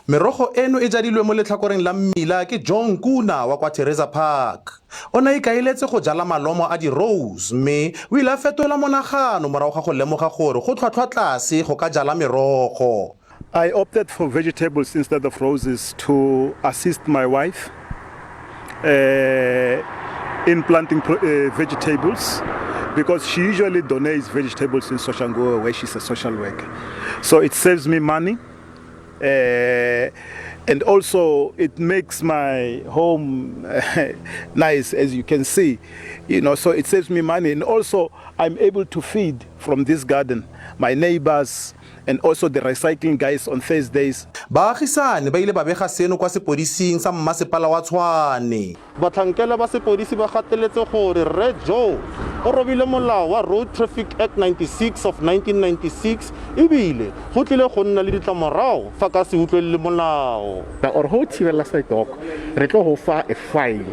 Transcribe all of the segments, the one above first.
Merogo eno e jadilwe mo letlhakoreng la mmila ke Nkuna wa kwa Theresa Park. O ne ikaeletse go jala malomo a di-rose mme o ile a fetola monagano morago ga go lemoga gore go tlhwatlhwa tlase go ka jala merogo. I opted for vegetables instead of roses to assist my wife in planting vegetables, because she usually donates vegetables in Soshango where she's a social worker. So it saves me money. And also it makes my home nice, as you can see, so it saves me money. And also I'm able to feed from this garden my neighbors and also the recycling guys on Thursdays. Baagisani ba ile ba bega seno kwa sepodising sa Mmasepala wa Tshwane. Batlhankela ba sepodisi ba gateletse gore Red Joe o robile molao wa Road Traffic Act 96 of 1996 ebile go tlile go nna le ditlamorago fa ka se utlwelele molao. Or ho thibela sa dog re tlo go fa a fine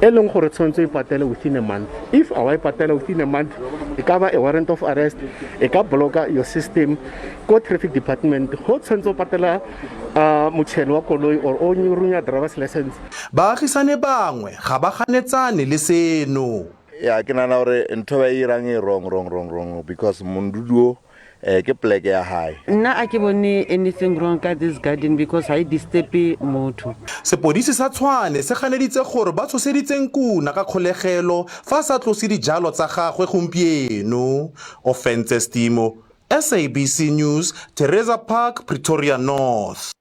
e leng gore tshwanetse e patele within a month. If a wa patela within a month, e ka ba a warrant of arrest, e ka block your system ko traffic department ho tshwanetse o patela motšhelo wa koloi or o nyorunya driver's license. Baagisani bangwe ga ba ganetsane le seno. Ya ke nana gore ntho ba irang e wrong because monduduo ke pleke ya high. Nna a ke bone anything wrong ka this garden because I disturb motho. Sepodisi sa Tshwane se ganeditse gore ba tshoseditse Nkuna ka kgolegelo fa sa tlose dijalo tsa gagwe gompieno. Offense Stimo, SABC News, Theresa Park, Pretoria North.